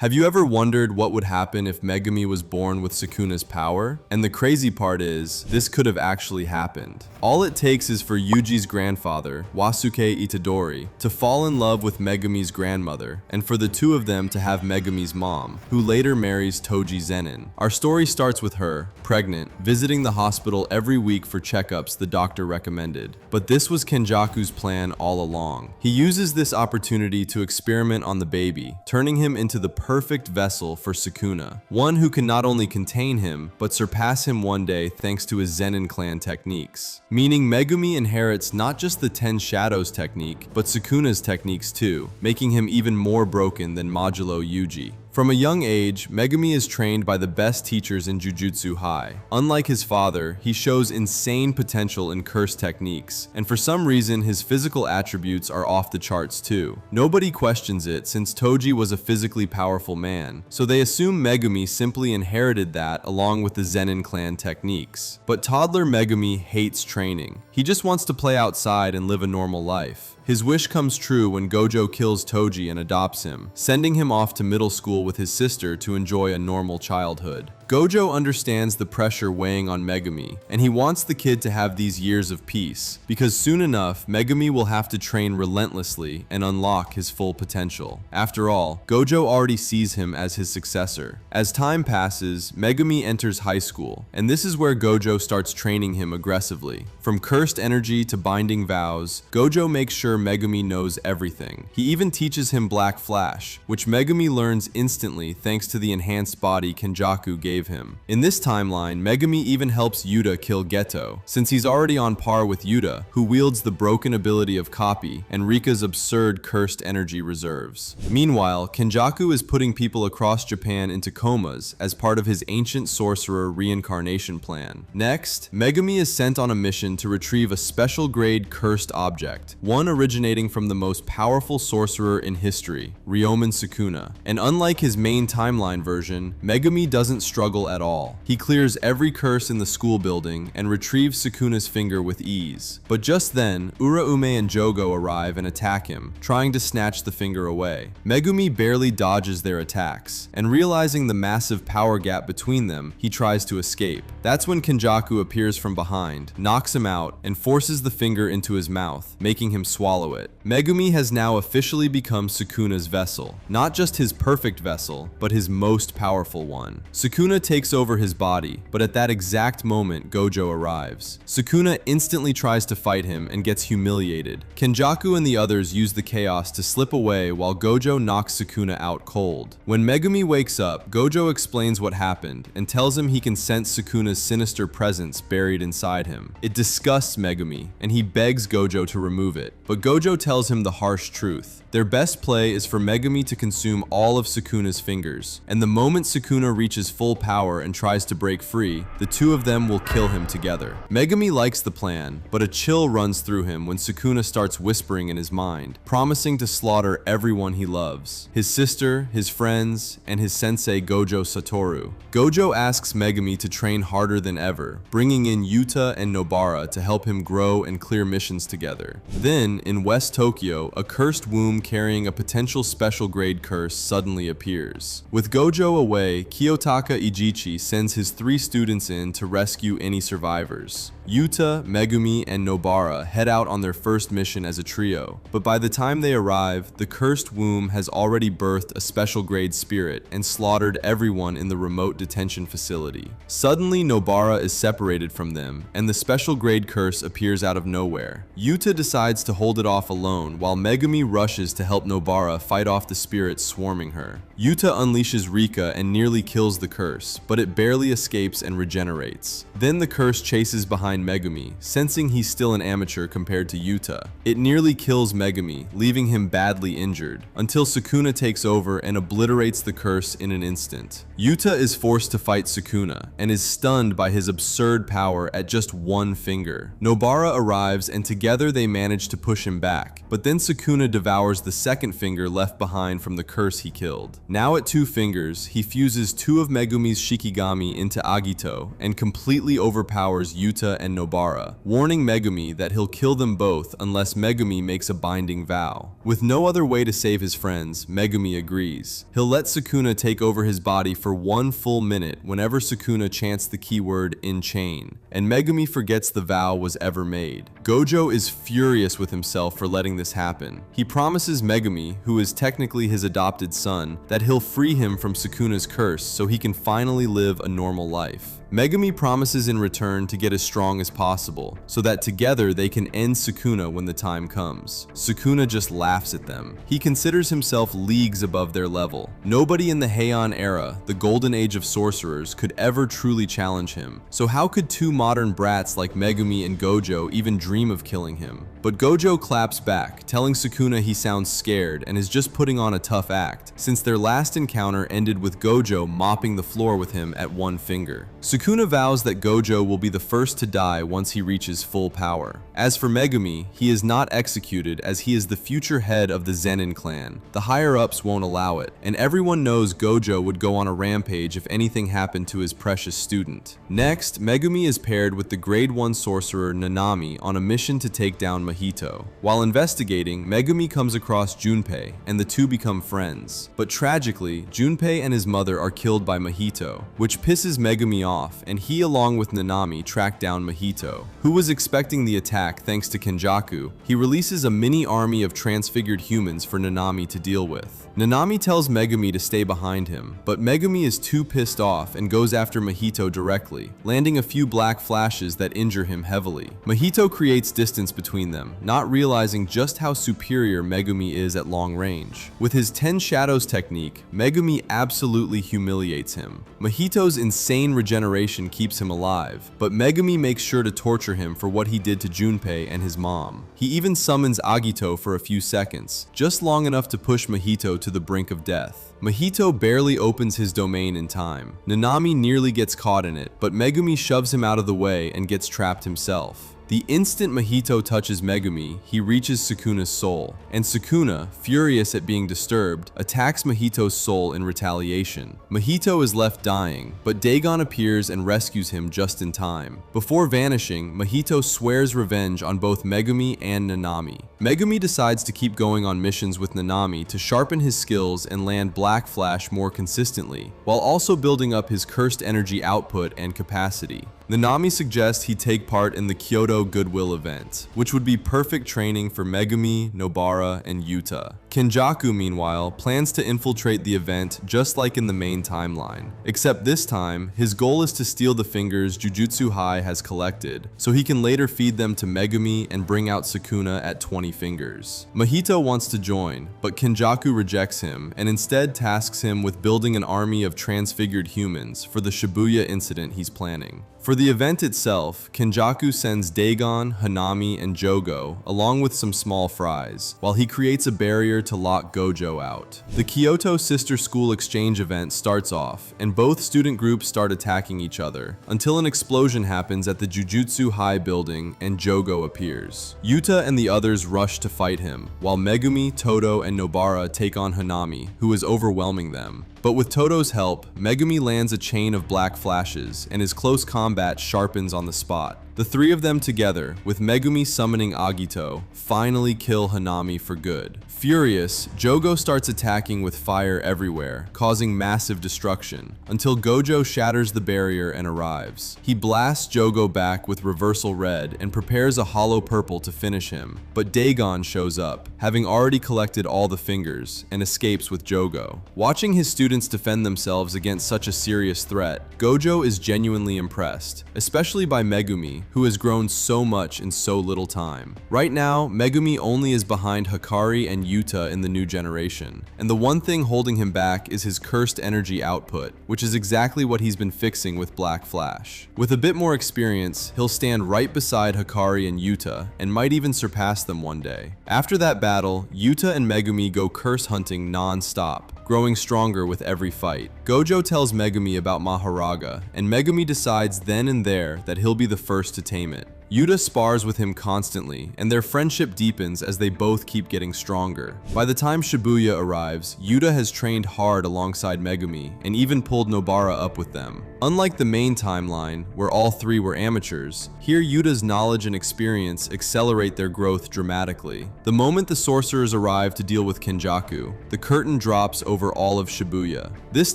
Have you ever wondered what would happen if Megumi was born with Sukuna's power? And the crazy part is, this could have actually happened. All it takes is for Yuji's grandfather, Wasuke Itadori, to fall in love with Megumi's grandmother, and for the two of them to have Megumi's mom, who later marries Toji Zenin. Our story starts with her, pregnant, visiting the hospital every week for checkups the doctor recommended. But this was Kenjaku's plan all along. He uses this opportunity to experiment on the baby, turning him into the perfect vessel for Sukuna, one who can not only contain him, but surpass him one day thanks to his Zenin clan techniques. Meaning Megumi inherits not just the 10 Shadows technique, but Sukuna's techniques too, making him even more broken than modulo Yuji. From a young age, Megumi is trained by the best teachers in Jujutsu High. Unlike his father, he shows insane potential in curse techniques, and for some reason his physical attributes are off the charts too. Nobody questions it since Toji was a physically powerful man, so they assume Megumi simply inherited that along with the Zenin clan techniques. But toddler Megumi hates training. He just wants to play outside and live a normal life. His wish comes true when Gojo kills Toji and adopts him, sending him off to middle school with his sister to enjoy a normal childhood. Gojo understands the pressure weighing on Megumi, and he wants the kid to have these years of peace, because soon enough, Megumi will have to train relentlessly and unlock his full potential. After all, Gojo already sees him as his successor. As time passes, Megumi enters high school, and this is where Gojo starts training him aggressively. From cursed energy to binding vows, Gojo makes sure Megumi knows everything. He even teaches him Black Flash, which Megumi learns instantly thanks to the enhanced body Kenjaku gave him. In this timeline, Megumi even helps Yuta kill Geto, since he's already on par with Yuta, who wields the broken ability of Copy and Rika's absurd cursed energy reserves. Meanwhile, Kenjaku is putting people across Japan into comas as part of his ancient sorcerer reincarnation plan. Next, Megumi is sent on a mission to retrieve a special grade cursed object, one originating from the most powerful sorcerer in history, Ryomen Sukuna. And unlike his main timeline version, Megumi doesn't struggle at all. He clears every curse in the school building and retrieves Sukuna's finger with ease. But just then, Uraume and Jogo arrive and attack him, trying to snatch the finger away. Megumi barely dodges their attacks, and realizing the massive power gap between them, he tries to escape. That's when Kenjaku appears from behind, knocks him out, and forces the finger into his mouth, making him swallow it. Megumi has now officially become Sukuna's vessel. Not just his perfect vessel, but his most powerful one. Sukuna takes over his body, but at that exact moment, Gojo arrives. Sukuna instantly tries to fight him and gets humiliated. Kenjaku and the others use the chaos to slip away while Gojo knocks Sukuna out cold. When Megumi wakes up, Gojo explains what happened and tells him he can sense Sukuna's sinister presence buried inside him. It disgusts Megumi, and he begs Gojo to remove it, but Gojo tells him the harsh truth. Their best play is for Megumi to consume all of Sukuna's fingers, and the moment Sukuna reaches full power and tries to break free, the two of them will kill him together. Megumi likes the plan, but a chill runs through him when Sukuna starts whispering in his mind, promising to slaughter everyone he loves: his sister, his friends, and his sensei Gojo Satoru. Gojo asks Megumi to train harder than ever, bringing in Yuta and Nobara to help him grow and clear missions together. Then, in West Tokyo, a cursed womb carrying a potential special grade curse suddenly appears. With Gojo away, Kiyotaka Ijichi sends his 3 students in to rescue any survivors. Yuta, Megumi, and Nobara head out on their first mission as a trio, but by the time they arrive, the cursed womb has already birthed a special grade spirit and slaughtered everyone in the remote detention facility. Suddenly, Nobara is separated from them, and the special grade curse appears out of nowhere. Yuta decides to hold it off alone, while Megumi rushes to help Nobara fight off the spirits swarming her. Yuta unleashes Rika and nearly kills the curse, but it barely escapes and regenerates. Then the curse chases behind Megumi, sensing he's still an amateur compared to Yuta. It nearly kills Megumi, leaving him badly injured, until Sukuna takes over and obliterates the curse in an instant. Yuta is forced to fight Sukuna, and is stunned by his absurd power at just one finger. Nobara arrives, and together they manage to push him back, but then Sukuna devours the second finger left behind from the curse he killed. Now at 2 fingers, he fuses 2 of Megumi's Shikigami into Agito, and completely overpowers Yuta and Nobara, warning Megumi that he'll kill them both unless Megumi makes a binding vow. With no other way to save his friends, Megumi agrees. He'll let Sukuna take over his body for 1 full minute whenever Sukuna chants the keyword "in chain," and Megumi forgets the vow was ever made. Gojo is furious with himself for letting this happen. He promises Megumi, who is technically his adopted son, that he'll free him from Sukuna's curse so he can finally live a normal life. Megumi promises in return to get as strong as possible, so that together they can end Sukuna when the time comes. Sukuna just laughs at them. He considers himself leagues above their level. Nobody in the Heian era, the golden age of sorcerers, could ever truly challenge him. So how could 2 modern brats like Megumi and Gojo even dream of killing him? But Gojo claps back, telling Sukuna he sounds scared and is just putting on a tough act, since their last encounter ended with Gojo mopping the floor with him at 1 finger. Sukuna vows that Gojo will be the first to die once he reaches full power. As for Megumi, he is not executed as he is the future head of the Zenin clan. The higher-ups won't allow it, and everyone knows Gojo would go on a rampage if anything happened to his precious student. Next, Megumi is paired with the grade 1 sorcerer Nanami on a mission to take down Mahito. While investigating, Megumi comes across Junpei, and the two become friends. But tragically, Junpei and his mother are killed by Mahito, which pisses Megumi off, and he along with Nanami track down Mahito, who was expecting the attack thanks to Kenjaku. He releases a mini army of transfigured humans for Nanami to deal with. Nanami tells Megumi to stay behind him, but Megumi is too pissed off and goes after Mahito directly, landing a few black flashes that injure him heavily. Mahito creates distance between them, not realizing just how superior Megumi is at long range. With his 10 shadows technique, Megumi absolutely humiliates him. Mahito's insane regeneration keeps him alive, but Megumi makes sure to torture him for what he did to Junpei and his mom. He even summons Agito for a few seconds, just long enough to push Mahito to the brink of death. Mahito barely opens his domain in time. Nanami nearly gets caught in it, but Megumi shoves him out of the way and gets trapped himself. The instant Mahito touches Megumi, he reaches Sukuna's soul, and Sukuna, furious at being disturbed, attacks Mahito's soul in retaliation. Mahito is left dying, but Dagon appears and rescues him just in time. Before vanishing, Mahito swears revenge on both Megumi and Nanami. Megumi decides to keep going on missions with Nanami to sharpen his skills and land Black Flash more consistently, while also building up his cursed energy output and capacity. Nanami suggests he take part in the Kyoto Goodwill event, which would be perfect training for Megumi, Nobara, and Yuta. Kenjaku, meanwhile, plans to infiltrate the event just like in the main timeline, except this time, his goal is to steal the fingers Jujutsu High has collected, so he can later feed them to Megumi and bring out Sukuna at 20 fingers. Mahito wants to join, but Kenjaku rejects him and instead tasks him with building an army of transfigured humans for the Shibuya Incident he's planning. For the event itself, Kenjaku sends Dagon, Hanami, and Jogo, along with some small fries, while he creates a barrier to lock Gojo out. The Kyoto Sister School Exchange event starts off, and both student groups start attacking each other, until an explosion happens at the Jujutsu High building and Jogo appears. Yuta and the others rush to fight him, while Megumi, Todo, and Nobara take on Hanami, who is overwhelming them. But with Todo's help, Megumi lands a chain of black flashes, and his close combat sharpens on the spot. The three of them together, with Megumi summoning Agito, finally kill Hanami for good. Furious, Jogo starts attacking with fire everywhere, causing massive destruction, until Gojo shatters the barrier and arrives. He blasts Jogo back with Reversal Red and prepares a Hollow Purple to finish him, but Dagon shows up, having already collected all the fingers, and escapes with Jogo. Watching his students defend themselves against such a serious threat, Gojo is genuinely impressed, especially by Megumi, who has grown so much in so little time. Right now, Megumi only is behind Hikari and Yuta in the new generation, and the one thing holding him back is his cursed energy output, which is exactly what he's been fixing with Black Flash. With a bit more experience, he'll stand right beside Hikari and Yuta, and might even surpass them one day. After that battle, Yuta and Megumi go curse hunting non-stop, growing stronger with every fight. Gojo tells Megumi about Mahoraga, and Megumi decides then and there that he'll be the first to tame it. Yuta spars with him constantly, and their friendship deepens as they both keep getting stronger. By the time Shibuya arrives, Yuta has trained hard alongside Megumi, and even pulled Nobara up with them. Unlike the main timeline, where all three were amateurs, here Yuta's knowledge and experience accelerate their growth dramatically. The moment the sorcerers arrive to deal with Kenjaku, the curtain drops over all of Shibuya. This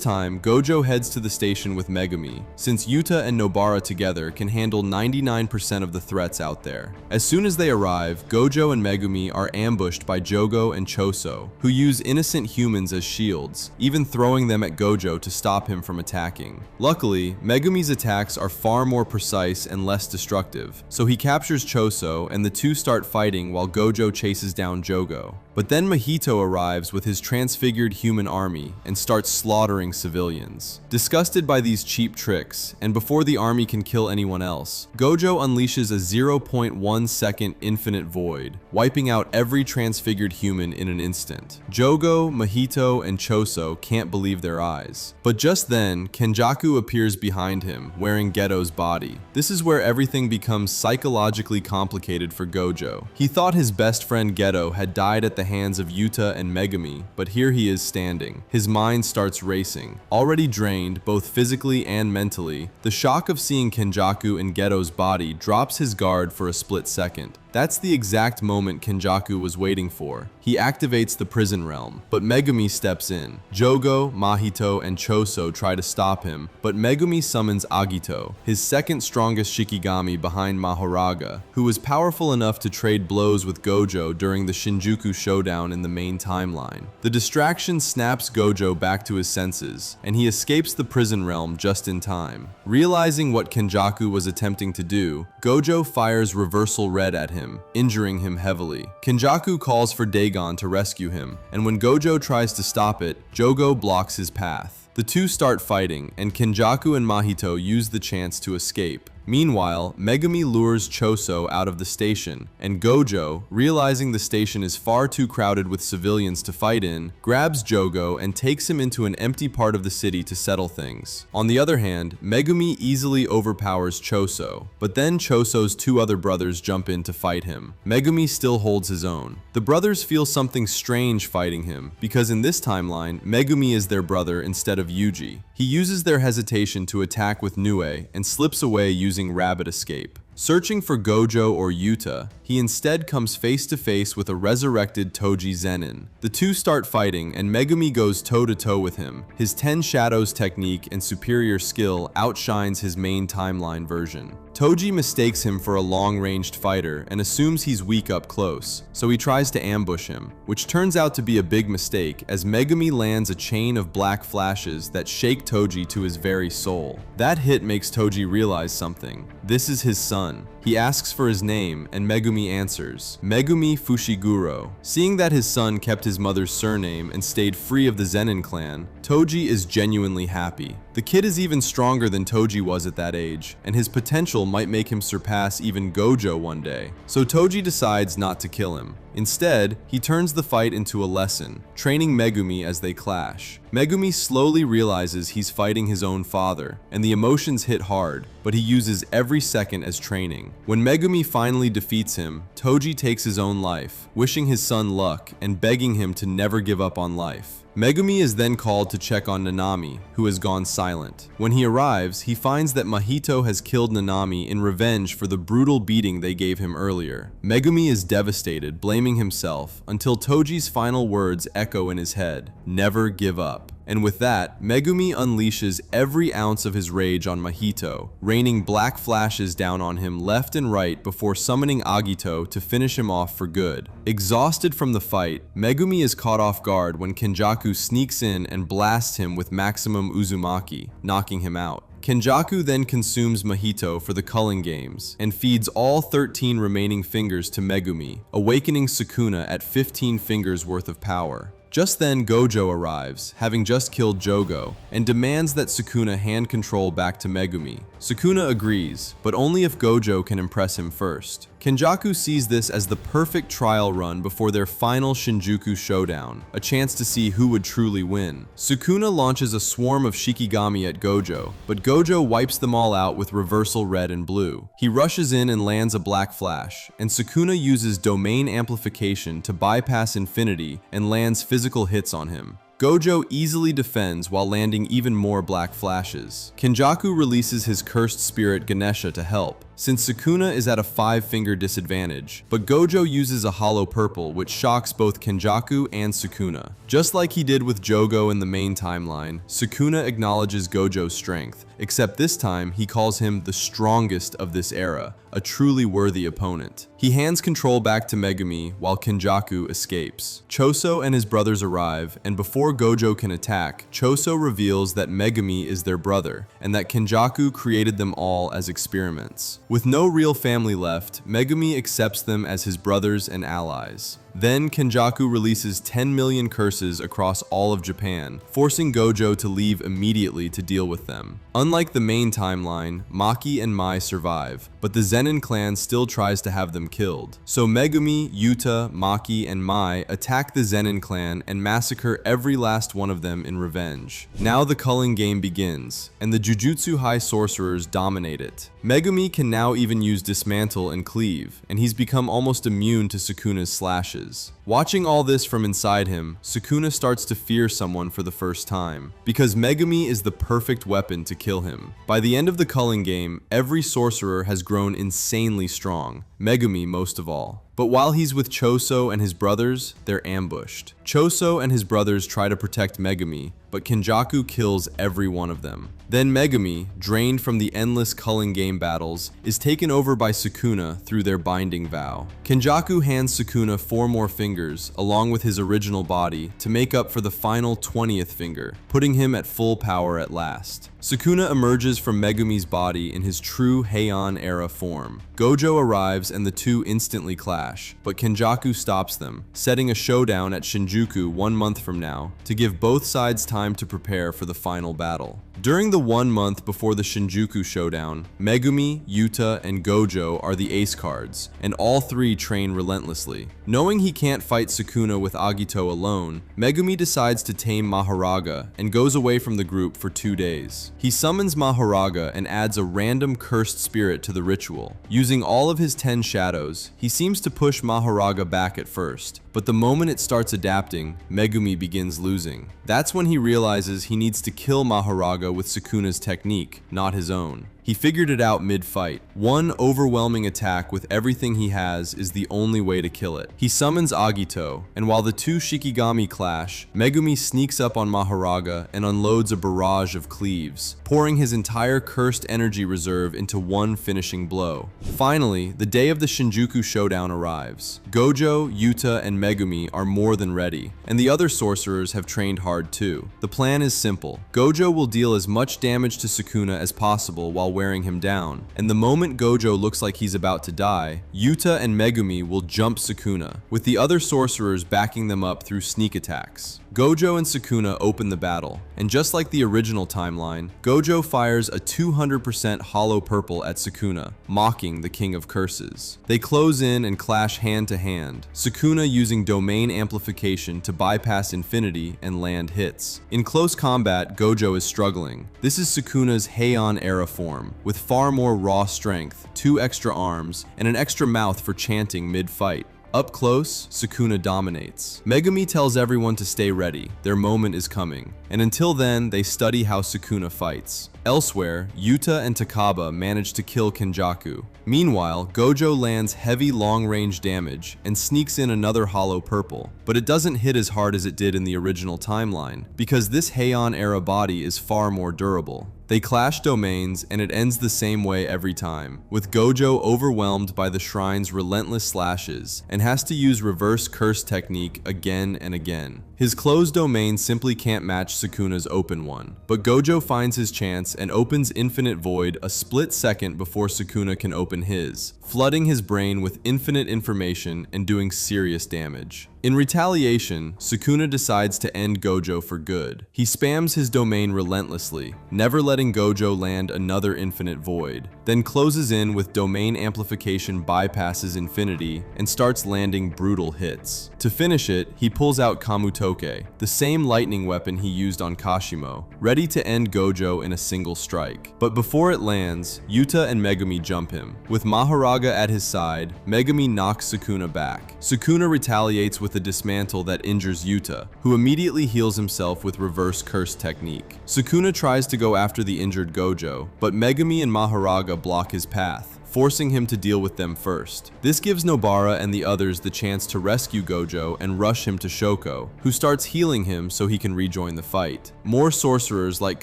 time, Gojo heads to the station with Megumi, since Yuta and Nobara together can handle 99% of the threats out there. As soon as they arrive, Gojo and Megumi are ambushed by Jogo and Choso, who use innocent humans as shields, even throwing them at Gojo to stop him from attacking. Luckily, Megumi's attacks are far more precise and less destructive, so he captures Choso and the two start fighting while Gojo chases down Jogo. But then Mahito arrives with his transfigured human army and starts slaughtering civilians. Disgusted by these cheap tricks, and before the army can kill anyone else, Gojo unleashes a 0.1 second infinite void, wiping out every transfigured human in an instant. Jogo, Mahito, and Choso can't believe their eyes. But just then, Kenjaku appears behind him, wearing Geto's body. This is where everything becomes psychologically complicated for Gojo. He thought his best friend Geto had died at the hands of Yuta and Megumi, but here he is standing. His mind starts racing. Already drained, both physically and mentally, the shock of seeing Kenjaku in Geto's body drops his guard for a split second. That's the exact moment Kenjaku was waiting for. He activates the prison realm, but Megumi steps in. Jogo, Mahito, and Choso try to stop him, but Megumi summons Agito, his second strongest Shikigami behind Mahoraga, who was powerful enough to trade blows with Gojo during the Shinjuku showdown in the main timeline. The distraction snaps Gojo back to his senses, and he escapes the prison realm just in time. Realizing what Kenjaku was attempting to do, Gojo fires Reversal Red at him, injuring him heavily. Kenjaku calls for Dagon to rescue him, and when Gojo tries to stop it, Jogo blocks his path. The two start fighting, and Kenjaku and Mahito use the chance to escape. Meanwhile, Megumi lures Choso out of the station, and Gojo, realizing the station is far too crowded with civilians to fight in, grabs Jogo and takes him into an empty part of the city to settle things. On the other hand, Megumi easily overpowers Choso, but then Choso's two other brothers jump in to fight him. Megumi still holds his own. The brothers feel something strange fighting him, because in this timeline, Megumi is their brother instead of Yuji. He uses their hesitation to attack with Nue and slips away using Rabbit Escape. Searching for Gojo or Yuta, he instead comes face to face with a resurrected Toji Zenin. The two start fighting, and Megumi goes toe-to-toe with him. His 10 Shadows technique and superior skill outshines his main timeline version. Toji mistakes him for a long-ranged fighter and assumes he's weak up close, so he tries to ambush him, which turns out to be a big mistake as Megumi lands a chain of black flashes that shake Toji to his very soul. That hit makes Toji realize something. This is his son. He asks for his name, and Megumi answers, Megumi Fushiguro. Seeing that his son kept his mother's surname and stayed free of the Zenin clan, Toji is genuinely happy. The kid is even stronger than Toji was at that age, and his potential might make him surpass even Gojo one day. So Toji decides not to kill him. Instead, he turns the fight into a lesson, training Megumi as they clash. Megumi slowly realizes he's fighting his own father, and the emotions hit hard, but he uses every second as training. When Megumi finally defeats him, Toji takes his own life, wishing his son luck and begging him to never give up on life. Megumi is then called to check on Nanami, who has gone silent. When he arrives, he finds that Mahito has killed Nanami in revenge for the brutal beating they gave him earlier. Megumi is devastated, blaming himself, until Toji's final words echo in his head, "Never give up." And with that, Megumi unleashes every ounce of his rage on Mahito, raining black flashes down on him left and right before summoning Agito to finish him off for good. Exhausted from the fight, Megumi is caught off guard when Kenjaku sneaks in and blasts him with maximum Uzumaki, knocking him out. Kenjaku then consumes Mahito for the culling games, and feeds all 13 remaining fingers to Megumi, awakening Sukuna at 15 fingers worth of power. Just then, Gojo arrives, having just killed Jogo, and demands that Sukuna hand control back to Megumi. Sukuna agrees, but only if Gojo can impress him first. Kenjaku sees this as the perfect trial run before their final Shinjuku showdown, a chance to see who would truly win. Sukuna launches a swarm of Shikigami at Gojo, but Gojo wipes them all out with reversal red and blue. He rushes in and lands a black flash, and Sukuna uses domain amplification to bypass infinity and lands physical hits on him. Gojo easily defends while landing even more black flashes. Kenjaku releases his cursed spirit Ganesha to help, since Sukuna is at a 5-finger disadvantage, but Gojo uses a hollow purple which shocks both Kenjaku and Sukuna. Just like he did with Jogo in the main timeline, Sukuna acknowledges Gojo's strength, except this time he calls him the strongest of this era, a truly worthy opponent. He hands control back to Megumi while Kenjaku escapes. Choso and his brothers arrive, and before Gojo can attack, Choso reveals that Megumi is their brother, and that Kenjaku created them all as experiments. With no real family left, Megumi accepts them as his brothers and allies. Then Kenjaku releases 10 million curses across all of Japan, forcing Gojo to leave immediately to deal with them. Unlike the main timeline, Maki and Mai survive, but the Zenin clan still tries to have them killed. So Megumi, Yuta, Maki, and Mai attack the Zenin clan and massacre every last one of them in revenge. Now the culling game begins, and the Jujutsu High sorcerers dominate it. Megumi can now even use Dismantle and Cleave, and he's become almost immune to Sukuna's slashes. Watching all this from inside him, Sukuna starts to fear someone for the first time, because Megumi is the perfect weapon to kill him. By the end of the culling game, every sorcerer has grown insanely strong, Megumi most of all. But while he's with Choso and his brothers, they're ambushed. Choso and his brothers try to protect Megumi, but Kenjaku kills every one of them. Then Megumi, drained from the endless culling game battles, is taken over by Sukuna through their binding vow. Kenjaku hands Sukuna 4 more fingers, along with his original body, to make up for the final 20th finger, putting him at full power at last. Sukuna emerges from Megumi's body in his true Heian-era form. Gojo arrives and the two instantly clash, but Kenjaku stops them, setting a showdown at Shinjuku 1 month from now to give both sides time to prepare for the final battle. During the 1 month before the Shinjuku showdown, Megumi, Yuta, and Gojo are the ace cards, and all 3 train relentlessly. Knowing he can't fight Sukuna with Agito alone, Megumi decides to tame Mahoraga and goes away from the group for 2 days. He summons Mahoraga and adds a random cursed spirit to the ritual. Using all of his 10 shadows, he seems to push Mahoraga back at first, but the moment it starts adapting, Megumi begins losing. That's when he realizes he needs to kill Mahoraga with Sukuna's technique, not his own. He figured it out mid-fight. One overwhelming attack with everything he has is the only way to kill it. He summons Agito, and while the 2 Shikigami clash, Megumi sneaks up on Mahoraga and unloads a barrage of cleaves, pouring his entire cursed energy reserve into one finishing blow. Finally, the day of the Shinjuku showdown arrives. Gojo, Yuta, and Megumi are more than ready, and the other sorcerers have trained hard too. The plan is simple. Gojo will deal as much damage to Sukuna as possible while wearing him down, and the moment Gojo looks like he's about to die, Yuta and Megumi will jump Sukuna, with the other sorcerers backing them up through sneak attacks. Gojo and Sukuna open the battle, and just like the original timeline, Gojo fires a 200% hollow purple at Sukuna, mocking the King of Curses. They close in and clash hand to hand, Sukuna using domain amplification to bypass infinity and land hits. In close combat, Gojo is struggling. This is Sukuna's Heian-era form, with far more raw strength, 2 extra arms, and an extra mouth for chanting mid-fight. Up close, Sukuna dominates. Megumi tells everyone to stay ready, their moment is coming, and until then, they study how Sukuna fights. Elsewhere, Yuta and Takaba manage to kill Kenjaku. Meanwhile, Gojo lands heavy long-range damage and sneaks in another hollow purple, but it doesn't hit as hard as it did in the original timeline, because this Heian-era body is far more durable. They clash domains, and it ends the same way every time, with Gojo overwhelmed by the shrine's relentless slashes and has to use reverse curse technique again and again. His closed domain simply can't match Sukuna's open one, but Gojo finds his chance and opens Infinite Void a split second before Sukuna can open his, flooding his brain with infinite information and doing serious damage. In retaliation, Sukuna decides to end Gojo for good. He spams his domain relentlessly, never letting Gojo land another infinite void, then closes in with domain amplification bypasses infinity and starts landing brutal hits. To finish it, he pulls out Kamutoke, the same lightning weapon he used on Kashimo, ready to end Gojo in a single strike. But before it lands, Yuta and Megumi jump him. With Mahoraga at his side, Megumi knocks Sukuna back. Sukuna retaliates with a dismantle that injures Yuta, who immediately heals himself with reverse curse technique. Sukuna tries to go after the injured Gojo, but Megumi and Mahoraga block his path, forcing him to deal with them first. This gives Nobara and the others the chance to rescue Gojo and rush him to Shoko, who starts healing him so he can rejoin the fight. More sorcerers like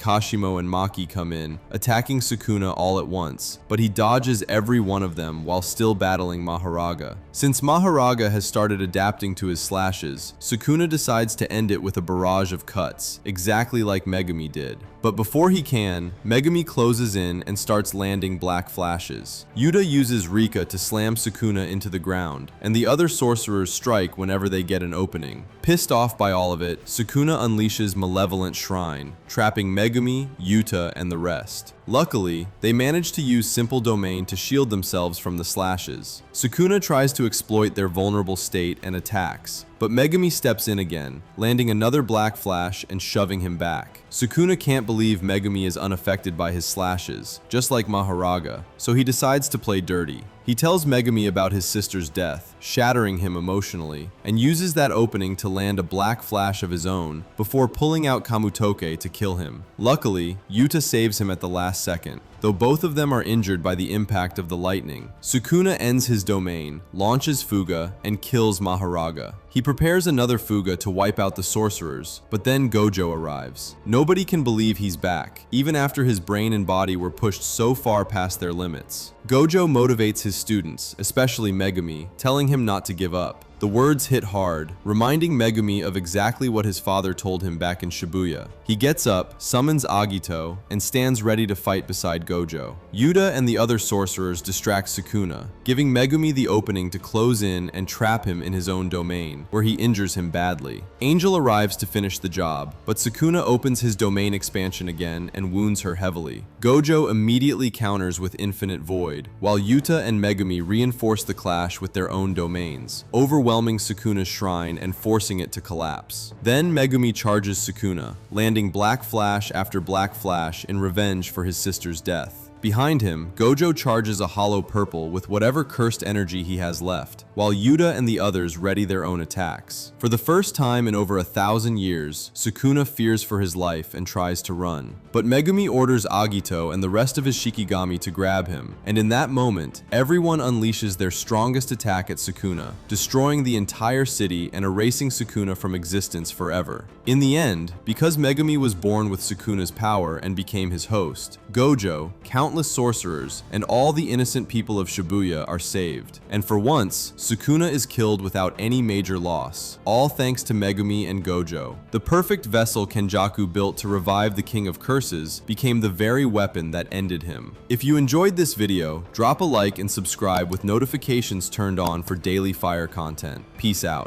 Kashimo and Maki come in, attacking Sukuna all at once, but he dodges every one of them while still battling Mahoraga. Since Mahoraga has started adapting to his slashes, Sukuna decides to end it with a barrage of cuts, exactly like Megumi did. But before he can, Megumi closes in and starts landing black flashes. Yuta uses Rika to slam Sukuna into the ground, and the other sorcerers strike whenever they get an opening. Pissed off by all of it, Sukuna unleashes Malevolent Shrine, trapping Megumi, Yuta, and the rest. Luckily, they manage to use Simple Domain to shield themselves from the slashes. Sukuna tries to exploit their vulnerable state and attacks, but Megumi steps in again, landing another black flash and shoving him back. Sukuna can't believe Megumi is unaffected by his slashes, just like Mahoraga, so he decides to play dirty. He tells Megumi about his sister's death, shattering him emotionally, and uses that opening to land a black flash of his own before pulling out Kamutoke to kill him. Luckily, Yuta saves him at the last second, though both of them are injured by the impact of the lightning. Sukuna ends his domain, launches Fuga, and kills Mahoraga. He prepares another Fuga to wipe out the sorcerers, but then Gojo arrives. Nobody can believe he's back, even after his brain and body were pushed so far past their limits. Gojo motivates his students, especially Megumi, telling him not to give up. The words hit hard, reminding Megumi of exactly what his father told him back in Shibuya. He gets up, summons Agito, and stands ready to fight beside Gojo. Yuta and the other sorcerers distract Sukuna, giving Megumi the opening to close in and trap him in his own domain, where he injures him badly. Angel arrives to finish the job, but Sukuna opens his domain expansion again and wounds her heavily. Gojo immediately counters with Infinite Void, while Yuta and Megumi reinforce the clash with their own domains, overwhelming Sukuna's shrine and forcing it to collapse. Then Megumi charges Sukuna, landing Black Flash after Black Flash in revenge for his sister's death. Behind him, Gojo charges a hollow purple with whatever cursed energy he has left, while Yuta and the others ready their own attacks. For the first time in over 1,000 years, Sukuna fears for his life and tries to run. But Megumi orders Agito and the rest of his Shikigami to grab him, and in that moment, everyone unleashes their strongest attack at Sukuna, destroying the entire city and erasing Sukuna from existence forever. In the end, because Megumi was born with Sukuna's power and became his host, Gojo, countless sorcerers, and all the innocent people of Shibuya are saved. And for once, Sukuna is killed without any major loss, all thanks to Megumi and Gojo. The perfect vessel Kenjaku built to revive the King of Curses became the very weapon that ended him. If you enjoyed this video, drop a like and subscribe with notifications turned on for daily fire content. Peace out.